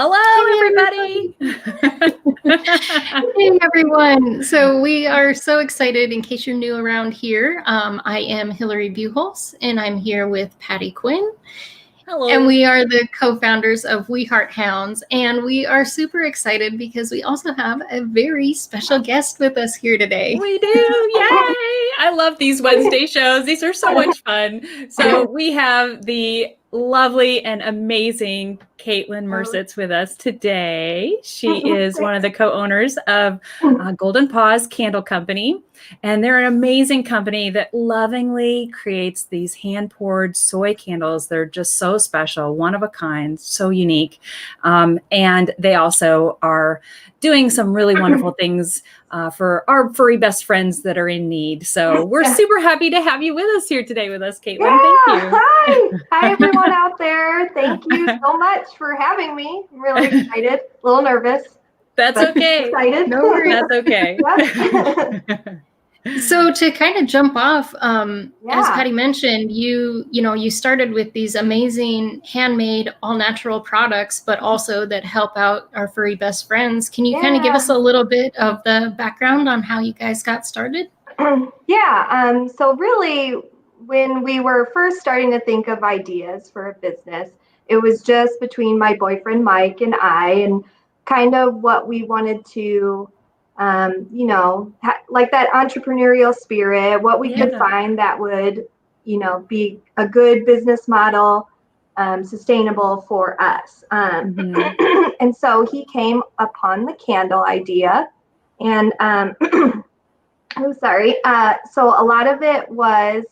Hello, everybody. Hey, everyone. So we are so excited. In case you're new around here, I am Hillary Buchholz, and I'm here with Patty Quinn. Hello. And we are the co-founders of We Heart Hounds. And we are super excited because we also have a very special guest with us here today. We do. Yay. I love these Wednesday shows. These are so much fun. So we have the lovely and amazing Katelyn Mersits with us today. She is one of the co-owners of Golden Paws Candle Company. And they're an amazing company that lovingly creates these hand-poured soy candles. They're just so special, one of a kind, so unique. And they also are doing some really wonderful things for our furry best friends that are in need. So we're super happy to have you with us here today with us, Katelyn. Yeah, thank you. Hi, everyone out there. Thank you so much for having me. I'm really excited, a little nervous. That's okay. Excited. No worries. That's okay. So to kind of jump off, as Patty mentioned, you started with these amazing handmade, all natural products, but also that help out our furry best friends. Can you kind of give us a little bit of the background on how you guys got started? Yeah. So really, when we were first starting to think of ideas for a business, it was just between my boyfriend Mike and I, and kind of what we wanted to. Like that entrepreneurial spirit, what we could find that would, be a good business model, sustainable for us. And so he came upon the candle idea, and I'm sorry. So a lot of it was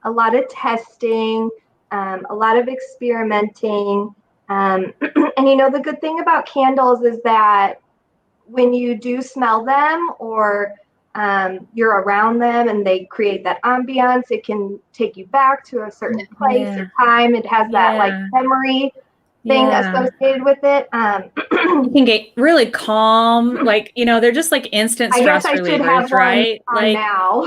a lot of testing, a lot of experimenting. And the good thing about candles is that when you do smell them or you're around them and they create that ambiance, it can take you back to a certain place or time. It has that like memory thing associated with it. You can get really calm, like, they're just like instant stress relievers, right? Like now.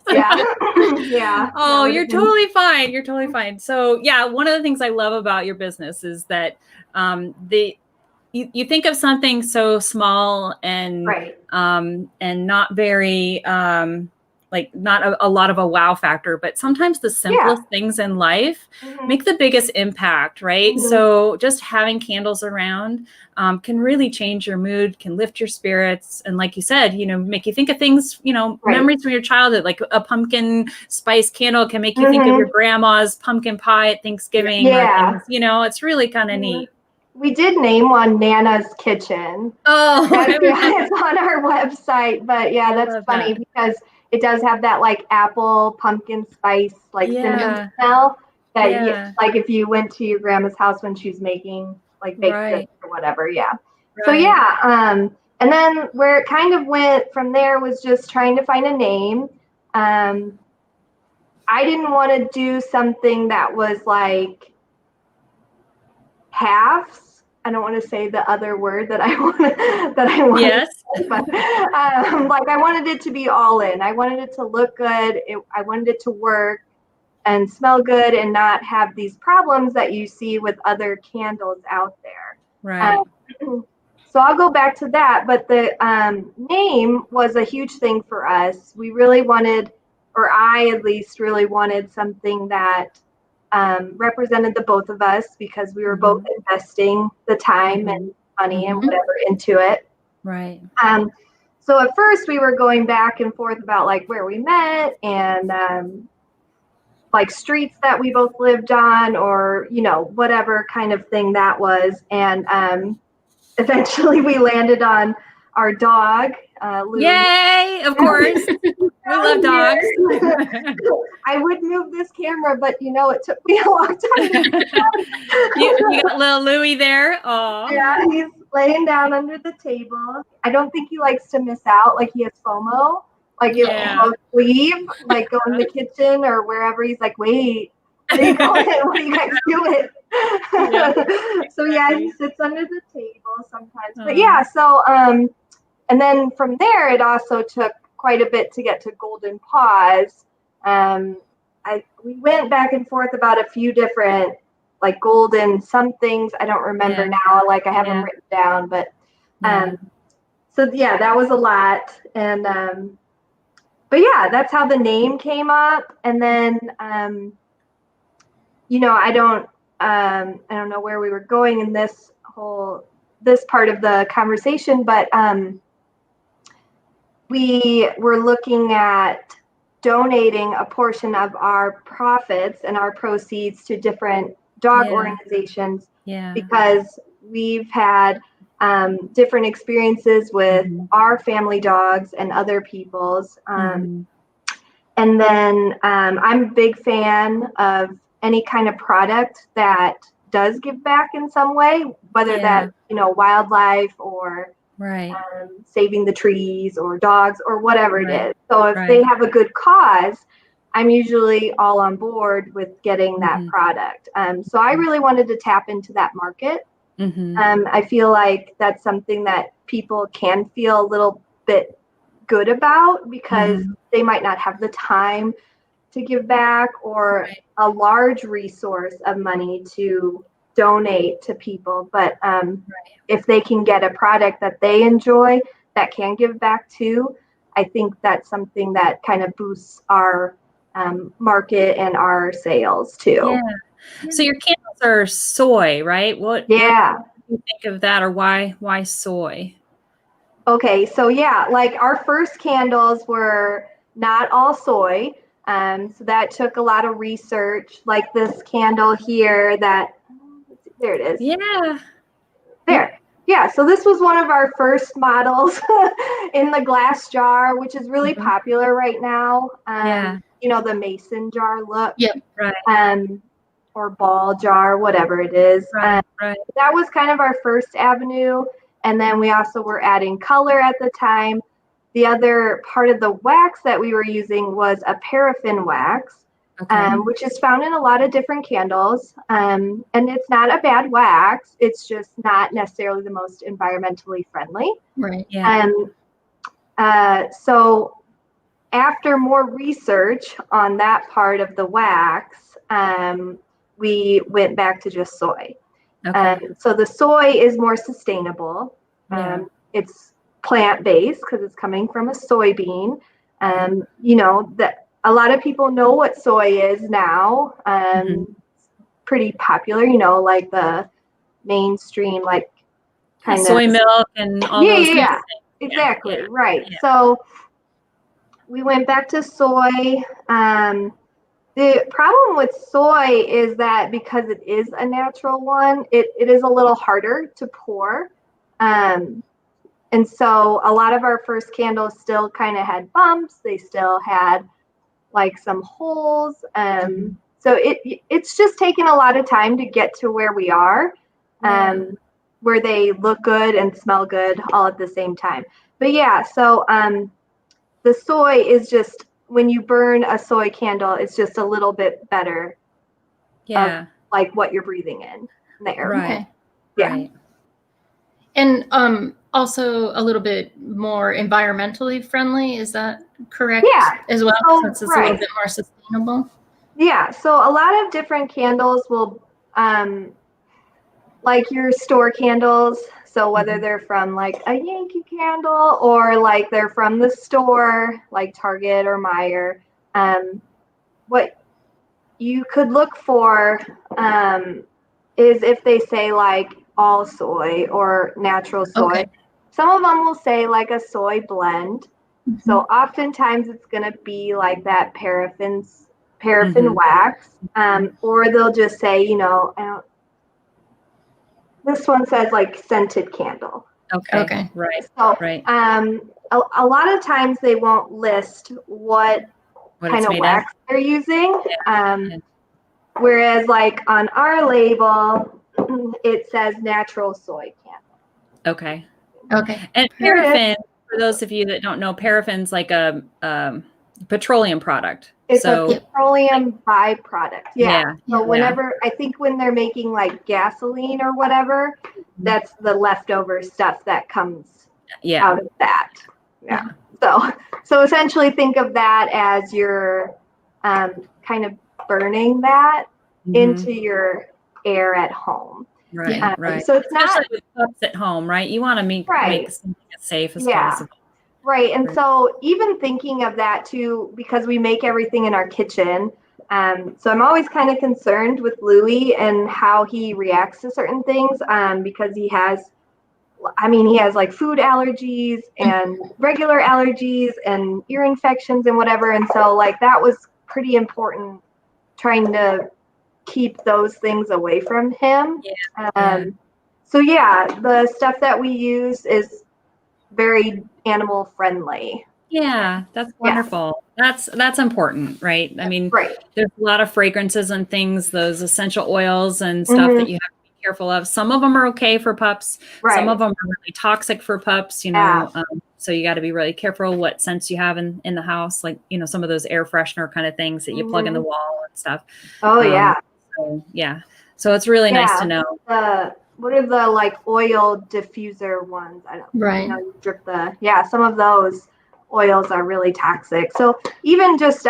Yeah. Oh, you're totally fine. You're totally fine. So yeah, one of the things I love about your business is that you think of something so small and not very like not a lot of a wow factor, but sometimes the simplest things in life make the biggest impact, right? So just having candles around can really change your mood, can lift your spirits, and like you said, make you think of things, memories from your childhood, like a pumpkin spice candle can make you think of your grandma's pumpkin pie at Thanksgiving. Or things, it's really kind of neat. We did name one Nana's Kitchen. Oh, it's on our website, but that's funny because it does have that like apple pumpkin spice, like cinnamon smell that like if you went to your grandma's house when she's making like baked goods or whatever. So and then where it kind of went from there was just trying to find a name. I didn't want to do something that was like halves. I don't want to say the other word that I want. Yes. But like I wanted it to be all in. I wanted it to look good. I wanted it to work and smell good and not have these problems that you see with other candles out there. Right. So I'll go back to that. But the name was a huge thing for us. We really wanted, or I at least really wanted something that represented the both of us because we were both investing the time and money and whatever into it. Right. So at first we were going back and forth about like where we met and like streets that we both lived on or, whatever kind of thing that was. And eventually we landed on our dog, Louie. Yay, of course. We love dogs. I would move this camera, but it took me a long time. You got little Louie there. Oh. Yeah, he's laying down under the table. I don't think he likes to miss out. Like he has FOMO. Like if we both leave, like go in the kitchen or wherever, he's like, wait, where are you going? What are you guys doing? So he sits under the table sometimes. But so and then from there it also took quite a bit to get to Golden Paws. We went back and forth about a few different like golden some things. I don't remember now. Like I have them written down, but so yeah, that was a lot. And but yeah, that's how the name came up. And then you know, I don't know where we were going in this part of the conversation, but we were looking at donating a portion of our profits and our proceeds to different dog organizations because we've had different experiences with our family dogs and other people's. And then I'm a big fan of any kind of product that does give back in some way, whether that, you know, wildlife or saving the trees or dogs or whatever it is. So if they have a good cause, I'm usually all on board with getting that product. So I really wanted to tap into that market. I feel like that's something that people can feel a little bit good about because they might not have the time to give back or a large resource of money to donate to people. But if they can get a product that they enjoy that can give back too, I think that's something that kind of boosts our market and our sales too. So your candles are soy, right? What do you think of that, or why soy? Okay, so yeah, like our first candles were not all soy. So that took a lot of research, like this candle here that, there it is. Yeah. There. Yeah, so this was one of our first models in the glass jar, which is really popular right now. You know, the mason jar look. Or ball jar, whatever it is. That was kind of our first avenue. And then we also were adding color at the time. The other part of the wax that we were using was a paraffin wax, which is found in a lot of different candles. And it's not a bad wax. It's just not necessarily the most environmentally friendly. So after more research on that part of the wax, we went back to just soy. So the soy is more sustainable. It's plant-based because it's coming from a soybean. You know, that a lot of people know what soy is now. Pretty popular, you know, like the mainstream, like kind of soy milk and all those things. Exactly. Right. So we went back to soy. The problem with soy is that because it is a natural one, it is a little harder to pour. And so a lot of our first candles still kind of had bumps. They still had like some holes. So it's just taken a lot of time to get to where we are, where they look good and smell good all at the same time. But yeah, so the soy is just, when you burn a soy candle, it's just a little bit better. Of, like what you're breathing in the air. And also a little bit more environmentally friendly. Is that correct? As well, since it's a little bit more sustainable. So a lot of different candles will, like your store candles. So whether they're from like a Yankee Candle or like they're from the store, like Target or Meijer, what you could look for is if they say like all soy or natural soy. Some of them will say like a soy blend. So oftentimes it's going to be like that paraffin wax, or they'll just say, you know, this one says like scented candle. So, a lot of times they won't list what kind of wax they're using. Whereas like on our label, it says natural soy candle. And paraffin, for those of you that don't know, paraffin's like a petroleum product. It's a petroleum byproduct. So whenever, I think when they're making like gasoline or whatever, that's the leftover stuff that comes out of that. So essentially think of that as you're kind of burning that into your air at home. Right, right. So it's especially not with pups at home, right? You want to make something as safe as possible. Right. And so even thinking of that too, because we make everything in our kitchen. So I'm always kind of concerned with Louie and how he reacts to certain things because he has like food allergies and regular allergies and ear infections and whatever. And so like that was pretty important, trying to keep those things away from him. So the stuff that we use is very animal friendly. Yeah, that's wonderful. That's important, right? I mean, there's a lot of fragrances and things, those essential oils and stuff that you have to be careful of. Some of them are okay for pups. Some of them are really toxic for pups, you know. So you got to be really careful what scents you have in the house, like, you know, some of those air freshener kind of things that you plug in the wall and stuff. So it's really nice to know. What are the like oil diffuser ones? I don't know. You drip some of those oils are really toxic. So even just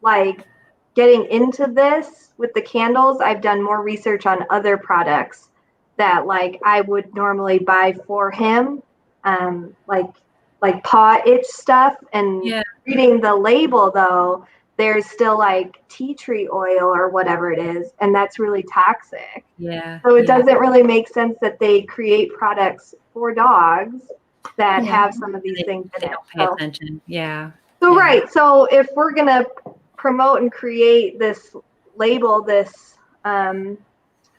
like getting into this with the candles, I've done more research on other products that like I would normally buy for him, like paw itch stuff. And reading the label though, there's still like tea tree oil or whatever it is, and that's really toxic. So it doesn't really make sense that they create products for dogs that have some of these things in it. Don't pay attention. So if we're gonna promote and create this label, this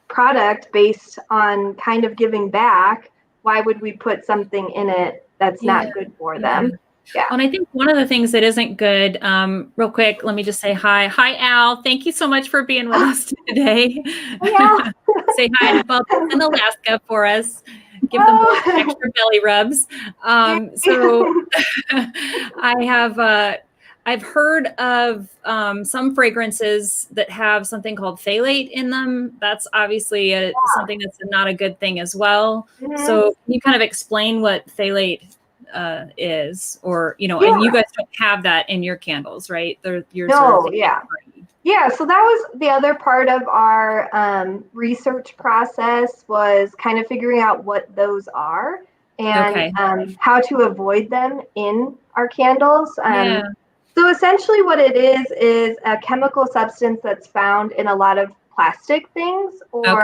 product based on kind of giving back, why would we put something in it that's not good for them? And I think one of the things that isn't good, real quick, let me just say hi. Hi, Al. Thank you so much for being with us today. Say hi to Bubbles in Alaska for us. Give them both extra belly rubs. So I've heard of some fragrances that have something called phthalate in them. That's obviously something that's not a good thing as well. So can you kind of explain what phthalate is, or, you know, and you guys don't have that in your candles, right? So that was the other part of our research process, was kind of figuring out what those are and how to avoid them in our candles. So essentially what it is a chemical substance that's found in a lot of plastic things, or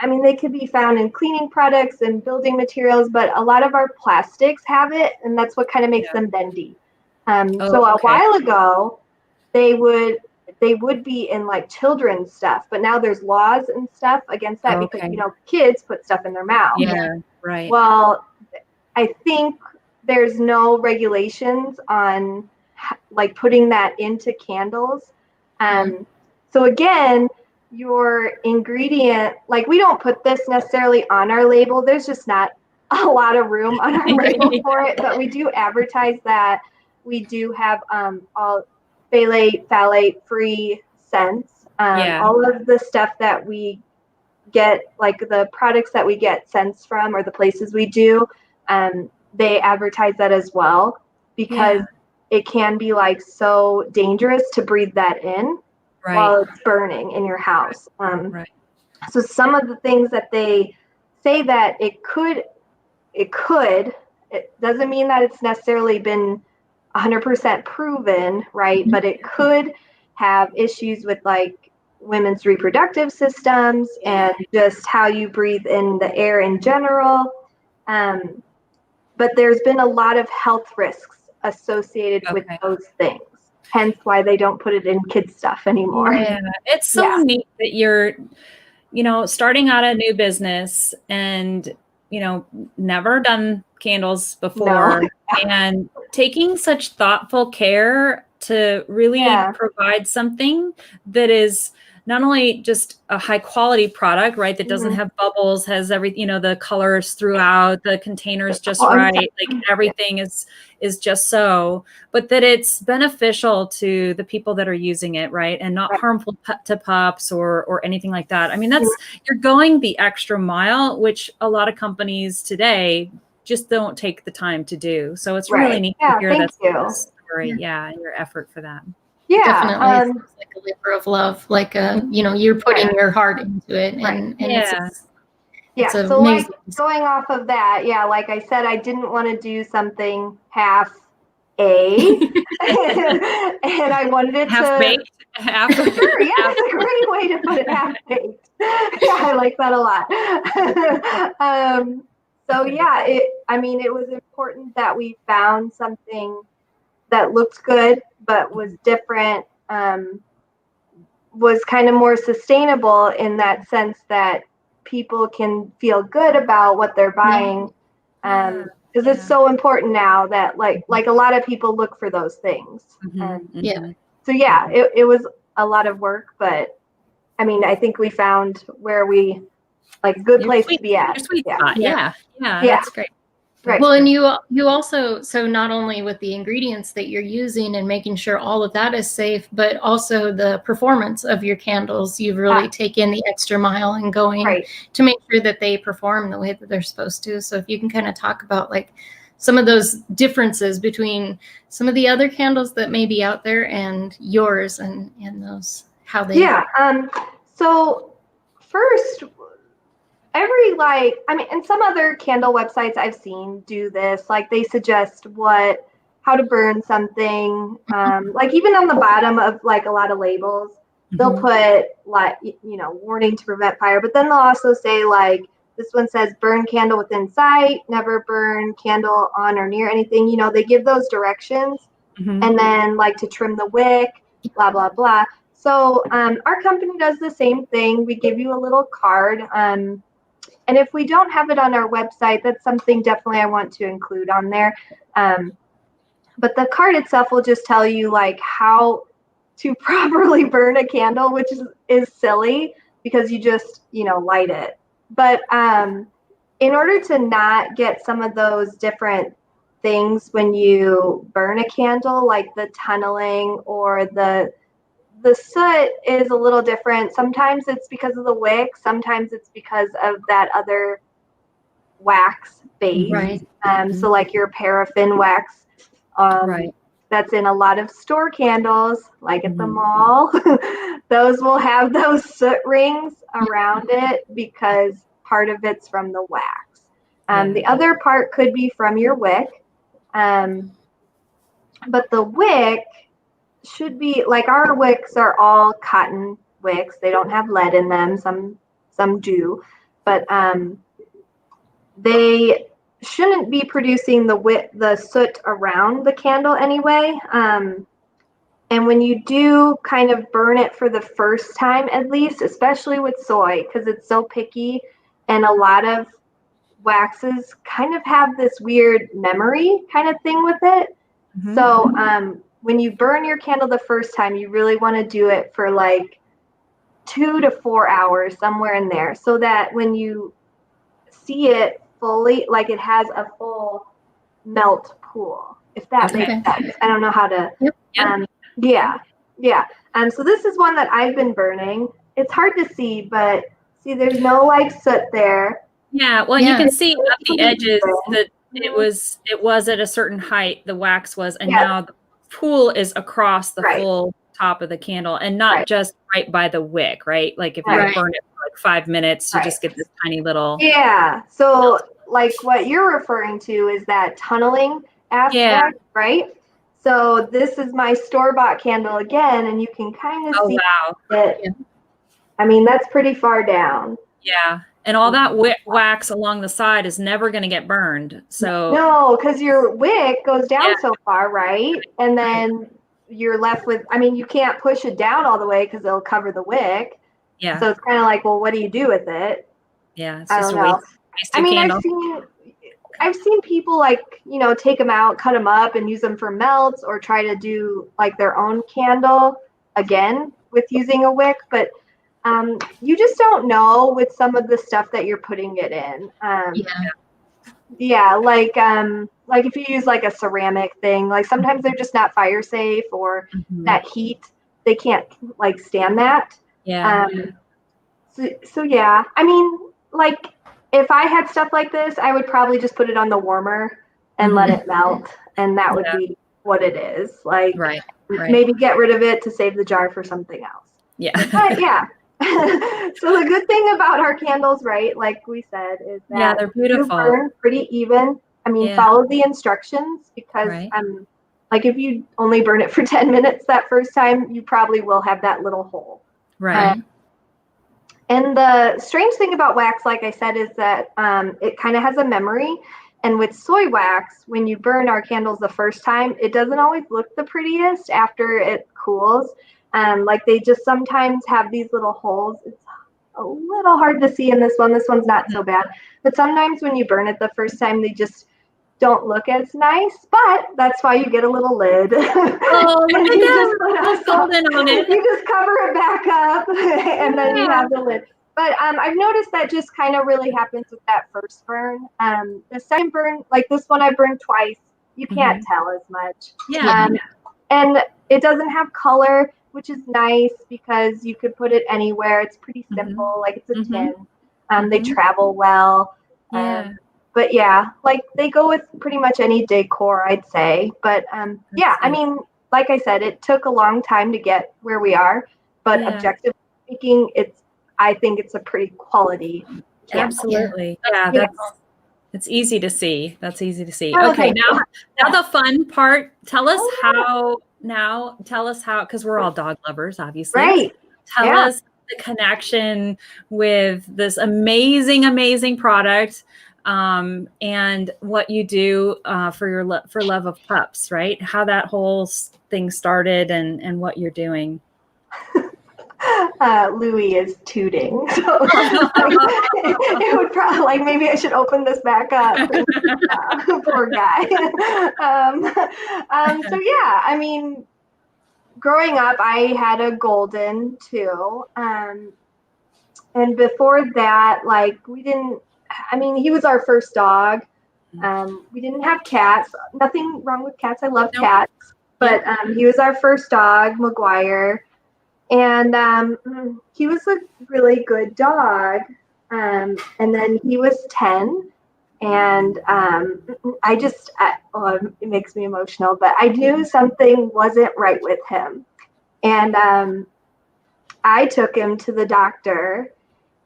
I mean, they could be found in cleaning products and building materials, but a lot of our plastics have it, and that's what kind of makes them bendy. So a while ago, they would be in like children's stuff, but now there's laws and stuff against that because, you know, kids put stuff in their mouth. Well, I think there's no regulations on like putting that into candles. So again, your ingredient, like we don't put this necessarily on our label. There's just not a lot of room on our label for it, but we do advertise that we do have all phthalate free scents. All of the stuff that we get, like the products that we get scents from, or the places we do, they advertise that as well, because it can be like so dangerous to breathe that in while it's burning in your house. So some of the things that they say that it doesn't mean that it's necessarily been 100% proven, right? But it could have issues with like women's reproductive systems and just how you breathe in the air in general. But there's been a lot of health risks associated with those things. Hence why they don't put it in kids stuff anymore. It's so neat that you're, you know, starting out a new business and, you know, never done candles before and taking such thoughtful care to really provide something that is not only just a high quality product, right? That doesn't have bubbles, has everything, you know, the colors throughout, the containers just right, like everything is just so, but that it's beneficial to the people that are using it, right? And not harmful to pups or anything like that. I mean, you're going the extra mile, which a lot of companies today just don't take the time to do. So it's really neat to hear that story. And your effort for that. Yeah. Definitely sounds like a labor of love, like you're putting your heart into it, and it's so amazing. like going off of that, like I said, I didn't want to do something half and I wanted it half to baked. Sure, yeah, that's a great way to put it, half baked. Yeah, I like that a lot. So yeah, it was important that we found something that looked good but was different, was kind of more sustainable in that sense that people can feel good about what they're buying. Because it's so important now that like a lot of people look for those things. So yeah, it was a lot of work, but I mean, I think we found where we like good place to be at. Yeah, that's great. Right. Well, and you also, so not only with the ingredients that you're using and making sure all of that is safe, but also the performance of your candles, you've really taken the extra mile and going to make sure that they perform the way that they're supposed to. So if you can kind of talk about like some of those differences between some of the other candles that may be out there and yours, and those, how they so first, and some other candle websites I've seen do this, like they suggest how to burn something, like even on the bottom of like a lot of labels, they'll put like, warning to prevent fire, but then they'll also say like, this one says burn candle within sight, never burn candle on or near anything, they give those directions, and then like to trim the wick, blah, blah, blah. So our company does the same thing. We give you a little card, and if we don't have it on our website, that's something definitely I want to include on there. But the card itself will just tell you like how to properly burn a candle, which is silly because you just, light it. But in order to not get some of those different things when you burn a candle, like the tunneling or the soot is a little different. Sometimes it's because of the wick. Sometimes it's because of that other wax base. So like your paraffin wax, that's in a lot of store candles, like at the mall. Those will have those soot rings around it because part of it's from the wax. The other part could be from your wick. But the wick should be like, our wicks are all cotton wicks. They don't have lead in them. Some do, but they shouldn't be producing the soot around the candle anyway. And when you do kind of burn it for the first time, at least, especially with soy, because it's so picky, and a lot of waxes kind of have this weird memory kind of thing with it. So when you burn your candle the first time, you really want to do it for like 2 to 4 hours, somewhere in there, so that when you see it fully, like it has a full melt pool, if that makes sense. I don't know how to. So this is one that I've been burning. It's hard to see, but see, there's no like soot there. Well, you can see up the edges that it was at a certain height, the wax was, and now the pool is across the full top of the candle, and not just right by the wick, right? Like if you burn it for like 5 minutes, you just get this tiny little. So like what you're referring to is that tunneling aspect, right? So this is my store-bought candle again, and you can kind of see it. I mean, that's pretty far down. And all that wax along the side is never going to get burned. So no, because your wick goes down so far, right? And then you're left with, I mean, you can't push it down all the way because it'll cover the wick. So it's kind of like, well, what do you do with it? It's I just don't know. I mean, candle. I've seen people like, take them out, cut them up and use them for melts, or try to do like their own candle again with using a wick. But you just don't know with some of the stuff that you're putting it in. Like if you use like a ceramic thing, like sometimes they're just not fire safe, or that heat, they can't like stand that. So yeah, I mean, like if I had stuff like this, I would probably just put it on the warmer and let it melt, and that would be what it is. Like maybe get rid of it to save the jar for something else. Yeah. But yeah. So the good thing about our candles, right, like we said, is that they're beautiful. you burn pretty even. I mean, follow the instructions, because like if you only burn it for 10 minutes that first time, you probably will have that little hole. Right. And the strange thing about wax, like I said, is that it kind of has a memory. And with soy wax, when you burn our candles the first time, it doesn't always look the prettiest after it cools. Like they just sometimes have these little holes. It's a little hard to see in this one. This one's not so bad. But sometimes when you burn it the first time, they just don't look as nice. But that's why you get a little lid. Oh, look at that. Golden on it. You just cover it back up, and then you have the lid. But I've noticed that just kind of really happens with that first burn. The second burn, like this one I burned twice, you can't tell as much. Yeah. And it doesn't have color, which is nice because you could put it anywhere. It's pretty simple, like it's a tin. They travel well. But yeah, like they go with pretty much any decor, I'd say. But yeah, I mean, like I said, it took a long time to get where we are. But objectively speaking, I think it's a pretty quality candle. Absolutely. Yeah, it's easy to see. That's easy to see. Okay, now the fun part. Tell us how, because we're all dog lovers, obviously. Right. Tell us the connection with this amazing product, and what you do for love of pups, right? How that whole thing started and what you're doing. Louis is tooting, so it would probably, like, maybe I should open this back up. Poor guy. So yeah, I mean, growing up, I had a golden too, and before that, like he was our first dog. We didn't have cats. Nothing wrong with cats. I love cats, but he was our first dog, McGuire. And he was a really good dog. And then he was 10. And it makes me emotional, but I knew something wasn't right with him. And I took him to the doctor,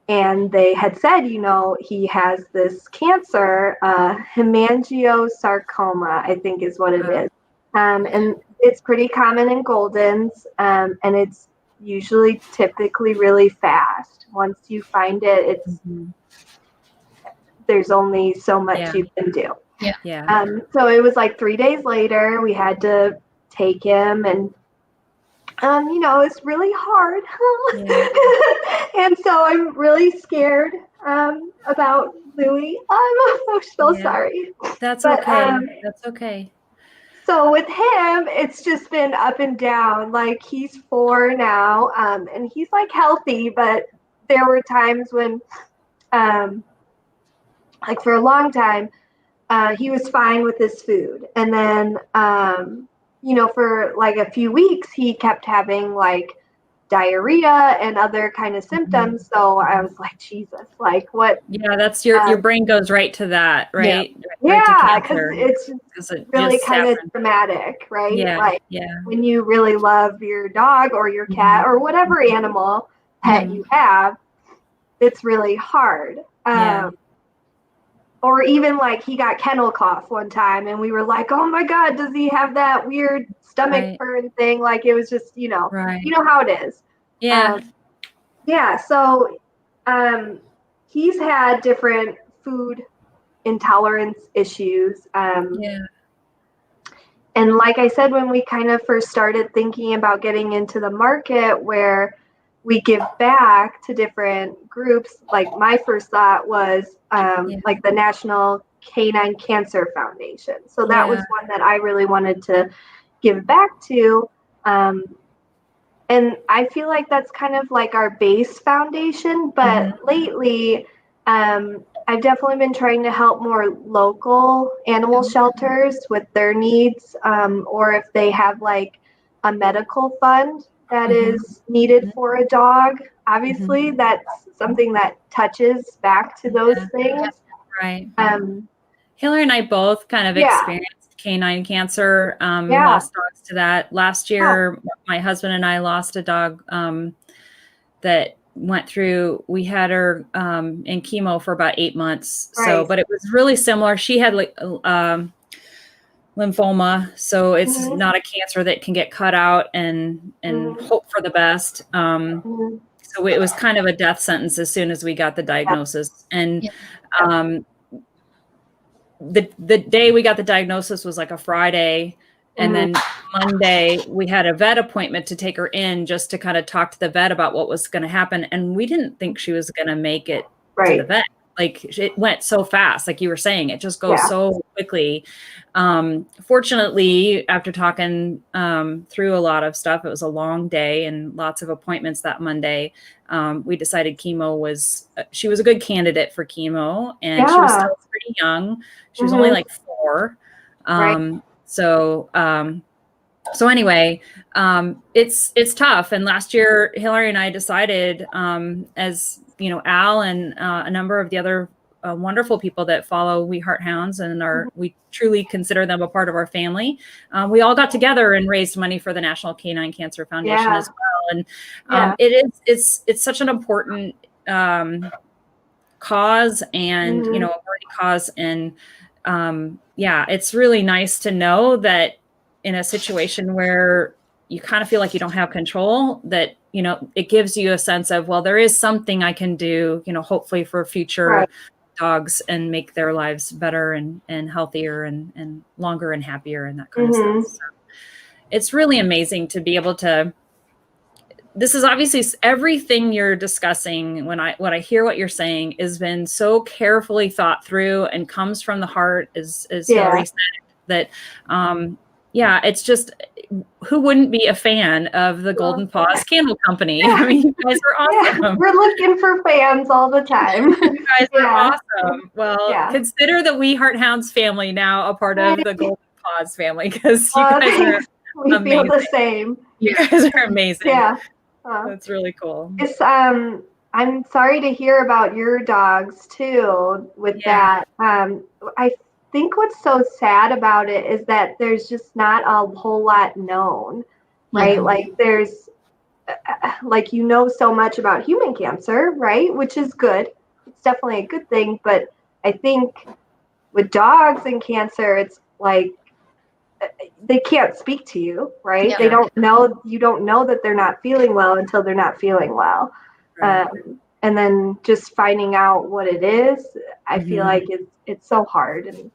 and they had said, he has this cancer, hemangiosarcoma, I think is what it is. And it's pretty common in Goldens, and it's usually typically really fast. Once you find it, there's only so much you can do. So it was like 3 days later, we had to take him, and it's really hard. And so I'm really scared about Louis. I'm so sorry. That's okay. That's okay. So with him, it's just been up and down. Like, he's 4 now, and he's like healthy, but there were times when, like for a long time, he was fine with his food. And then, for like a few weeks, he kept having like diarrhea and other kind of symptoms. So I was like, Jesus, like what? Yeah, that's your brain goes right to that, right? Yeah, because it's really kind of traumatic, right? Like when you really love your dog or your cat or whatever animal pet you have, it's really hard. Or even like he got kennel cough one time, and we were like, oh my God, does he have that weird stomach burn thing? Like, it was just, you know how it is. So he's had different food intolerance issues. And like I said, when we kind of first started thinking about getting into the market where we give back to different groups, like my first thought was like the National Canine Cancer Foundation. So that was one that I really wanted to give back to. And I feel like that's kind of like our base foundation. But lately, I've definitely been trying to help more local animal shelters with their needs, or if they have like a medical fund that is needed for a dog. Obviously, that's something that touches back to those things. Right. Hillary and I both kind of experienced canine cancer. Lost dogs to that. Last year, my husband and I lost a dog that went through, we had her in chemo for about 8 months. So, but it was really similar. She had like lymphoma. So it's not a cancer that can get cut out and hope for the best. So it was kind of a death sentence as soon as we got the diagnosis. And the day we got the diagnosis was like a Friday. And then Monday we had a vet appointment to take her in just to kind of talk to the vet about what was going to happen. And we didn't think she was going to make it to the vet. Like it went so fast, like you were saying, it just goes so quickly. Fortunately, after talking through a lot of stuff, it was a long day and lots of appointments that Monday. We decided she was a good candidate for chemo, and she was still pretty young. She was only like 4. So anyway, it's tough. And last year, Hillary and I decided, as you know, Al and a number of the other wonderful people that follow We Heart Hounds and we truly consider them a part of our family. We all got together and raised money for the National Canine Cancer Foundation as well. And it's such an important cause and a worthy cause. And it's really nice to know that in a situation where you kind of feel like you don't have control, that, it gives you a sense of, well, there is something I can do, hopefully for future dogs and make their lives better and healthier and longer and happier and that kind of stuff. So it's really amazing to be able to, this is obviously everything you're discussing. When I hear what you're saying has been so carefully thought through and comes from the heart, as Hillary said, that, it's just, who wouldn't be a fan of the Golden Paws Candle Company? I mean, you guys are awesome. We're looking for fans all the time. You guys are awesome. Well, consider the We Heart Hounds family now a part of the Golden Paws family, because you guys are amazing. We feel the same. You guys are amazing. That's really cool. It's I'm sorry to hear about your dogs too with that. I think what's so sad about it is that there's just not a whole lot known, right? Like there's like so much about human cancer, right? Which is good. It's definitely a good thing. But I think with dogs and cancer, it's like they can't speak to you, right? They don't know, you don't know that they're not feeling well until they're not feeling well. And then just finding out what it is, I feel like it's so hard. And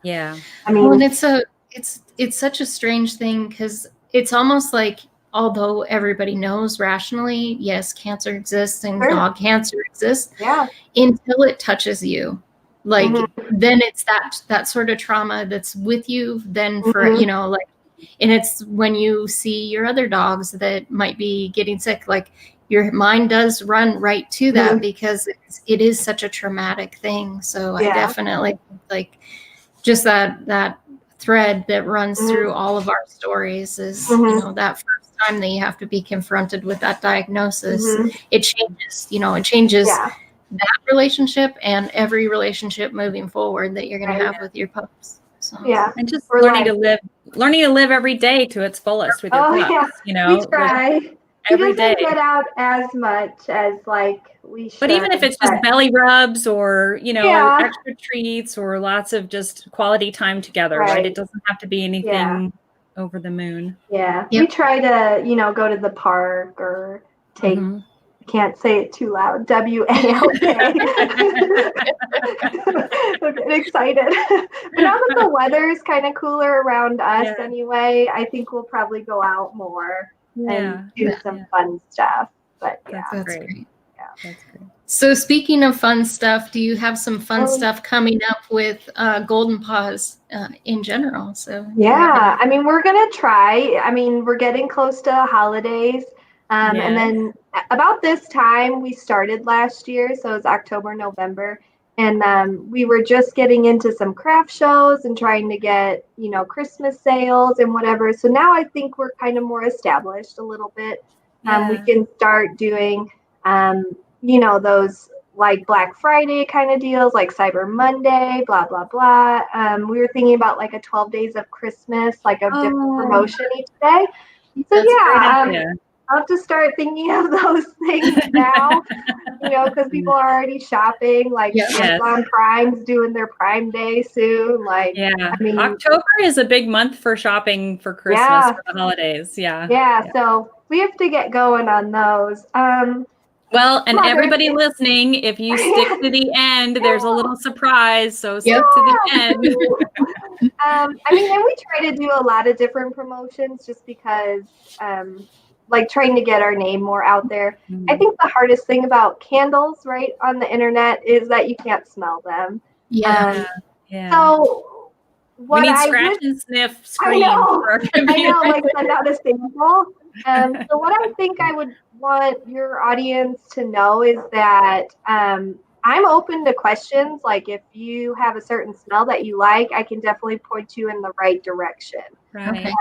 I mean, and it's such a strange thing, because it's almost like, although everybody knows rationally, yes, cancer exists and dog cancer exists, until it touches you. Like then it's that sort of trauma that's with you then for and it's when you see your other dogs that might be getting sick, like your mind does run right to that, because it is such a traumatic thing. So I definitely like just that thread that runs through all of our stories is that first time that you have to be confronted with that diagnosis. It changes that relationship and every relationship moving forward that you're going to have with your pups. So. And just learning to live every day to its fullest with your pups. We try. Every day. Get out as much as we should. But even if it's just belly rubs or extra treats or lots of just quality time together, right? It doesn't have to be anything over the moon. We try to go to the park or take. Can't say it too loud. WALK. I'm getting excited. But now that the weather is kind of cooler around us anyway, I think we'll probably go out more and do some fun stuff. But that's great. That's great. So speaking of fun stuff, do you have some fun stuff coming up with Golden Paws in general? So I mean, we're gonna try. I mean, we're getting close to holidays. And then about this time we started last year, so it's October, November, and we were just getting into some craft shows and trying to get, Christmas sales and whatever. So now I think we're kind of more established a little bit. We can start doing, those like Black Friday kind of deals, like Cyber Monday, blah, blah, blah. We were thinking about like a 12 days of Christmas, like a different promotion each day. So I'll have to start thinking of those things now, because people are already shopping, like Amazon Prime's doing their Prime Day soon. Like, I mean, October is a big month for shopping for Christmas, for the holidays. So we have to get going on those. Well, and everybody listening, if you stick to the end, there's a little surprise. So stick to the end. I mean, and we try to do a lot of different promotions just because, like trying to get our name more out there. I think the hardest thing about candles, right, on the internet is that you can't smell them. So what we need scratch and sniff screens. I know, like send out a sample. So what I think I would want your audience to know is that I'm open to questions. Like if you have a certain smell that you like, I can definitely point you in the right direction. Right.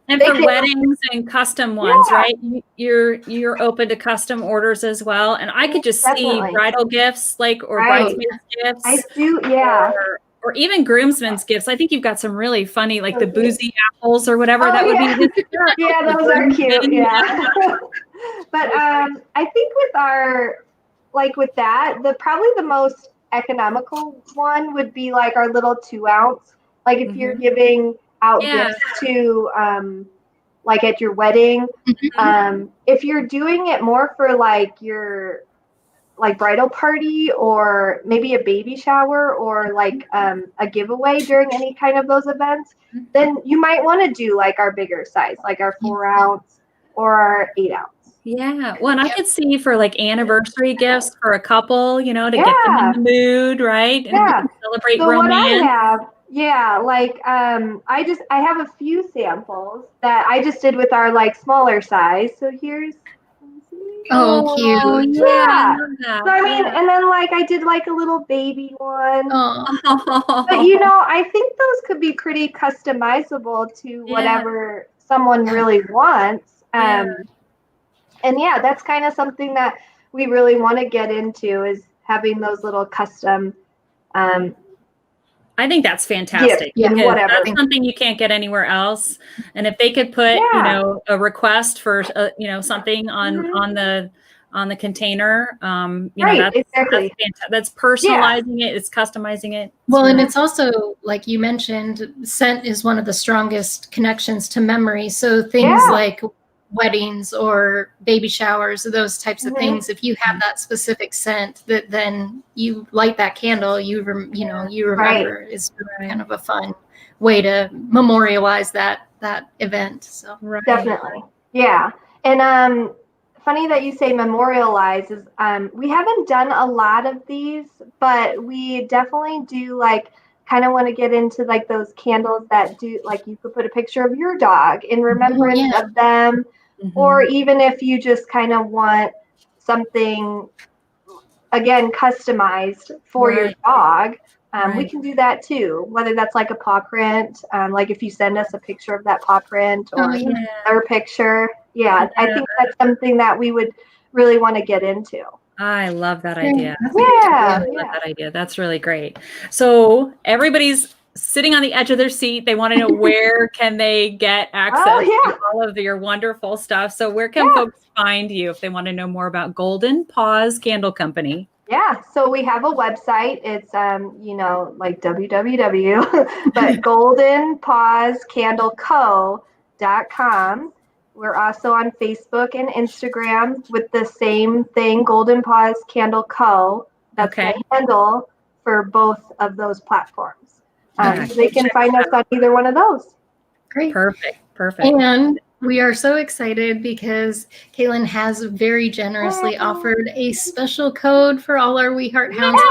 And for weddings and custom ones, right? You're open to custom orders as well. And I could just see bridal gifts, like, or bridesmaids gifts. I do, or even groomsmen's gifts. I think you've got some really funny, like the boozy apples or whatever. That would be those are cute. But I think with that, probably the most economical one would be like our little 2-ounce. Like if you're giving out gifts to like at your wedding, if you're doing it more for like your like bridal party or maybe a baby shower or like a giveaway during any kind of those events, then you might want to do like our bigger size, like our 4-ounce or our 8-ounce. Well, and I could see for like anniversary gifts for a couple, to get them in the mood, right? And celebrate romance. I have a few samples that I just did with our like smaller size. So here's cute. So I mean, and then like I did like a little baby one. But I think those could be pretty customizable to whatever someone really wants. And that's kind of something that we really want to get into is having those little custom I think that's fantastic. Whatever. That's something you can't get anywhere else. And if they could put, a request for, something on the container, that's personalizing it. It's customizing it. Well, and it's also, like you mentioned, scent is one of the strongest connections to memory. So things like weddings or baby showers, those types of things, if you have that specific scent that then you light that candle, you remember is kind of a fun way to memorialize that event. So definitely. And funny that you say memorialize is we haven't done a lot of these, but we definitely do like kind of want to get into like those candles that do like you could put a picture of your dog in remembrance of them. Or even if you just kind of want something, again, customized for your dog, we can do that too. Whether that's like a paw print, like if you send us a picture of that paw print or their picture. I think that's something that we would really want to get into. I love that idea. I love that idea. That's really great. So everybody's sitting on the edge of their seat. They want to know where can they get access to all of your wonderful stuff. So where can folks find you if they want to know more about Golden Paws Candle Company? So we have a website. It's like www, but goldenpawscandleco.com. We're also on Facebook and Instagram with the same thing, Golden Paws Candle Co. That's the handle for both of those platforms. They can find us on either one of those. Great. Perfect. And we are so excited because Katelyn has very generously offered a special code for all our We Heart Hounds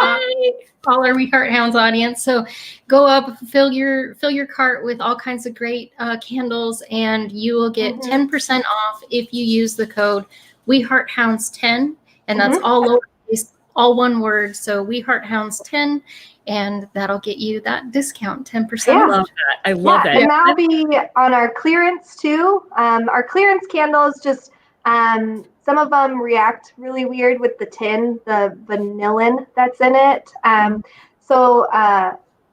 audience. So go up, fill your cart with all kinds of great candles, and you will get 10% off if you use the code We Heart Hounds 10, and that's all lowercase, all one word. So We Heart Hounds 10. And that'll get you that discount, 10%. I love that. I love that. And that'll be on our clearance too. Our clearance candles just Some of them react really weird with the tin, the vanillin that's in it. So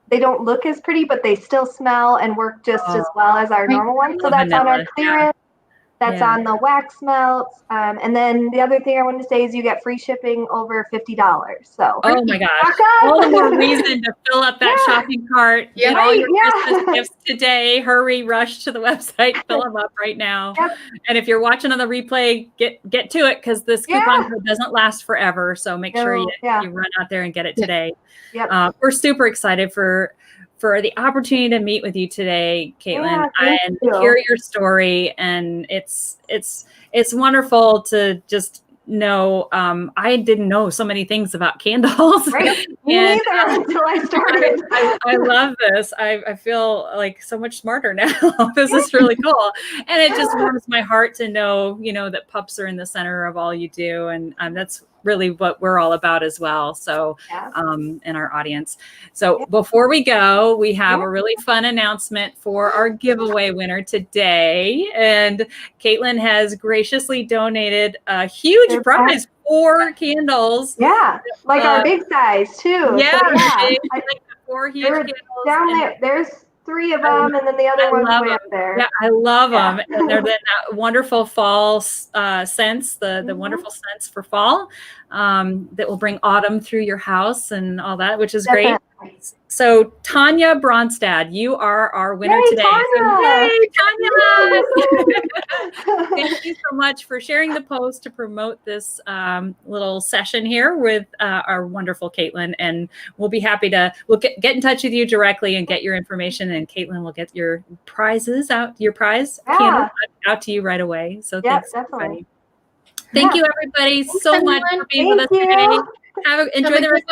they don't look as pretty, but they still smell and work just as well as our normal ones. So that's on our clearance. That's on the wax melts. And then the other thing I wanted to say is you get free shipping over $50. So oh my gosh, all the more reason to fill up that shopping cart. Get all your Christmas gifts today. Hurry, rush to the website, fill them up right now. And if you're watching on the replay, get to it, because this coupon code doesn't last forever. So make sure you run out there and get it today. We're super excited for the opportunity to meet with you today, Katelyn, and hear your story. And it's wonderful to just know. I didn't know so many things about candles. Right. Me neither until I started. I love this. I feel like so much smarter now. This is really cool. And it just warms my heart to know, that pups are in the center of all you do. And that's really what we're all about as well. So, in our audience. So before we go, we have a really fun announcement for our giveaway winner today. And Katelyn has graciously donated a huge prize, 4 candles. Yeah. Like our big size too. Yeah. So, like 4 huge candles. Down there. There's 3 of them, and then the other one's way up there. Yeah, I love them. And they're that wonderful fall scents, the wonderful scents for fall that will bring autumn through your house and all that, which is great. So Tanya Bronstad, you are our winner today. Tanya! Yay, Tanya! Thank you so much for sharing the post to promote this little session here with our wonderful Katelyn. And we'll be happy to get in touch with you directly and get your information. And Katelyn will get your prizes out, candle out to you right away. So thanks, everybody. Thank you, everybody, so much for being with us today. Enjoy the rest of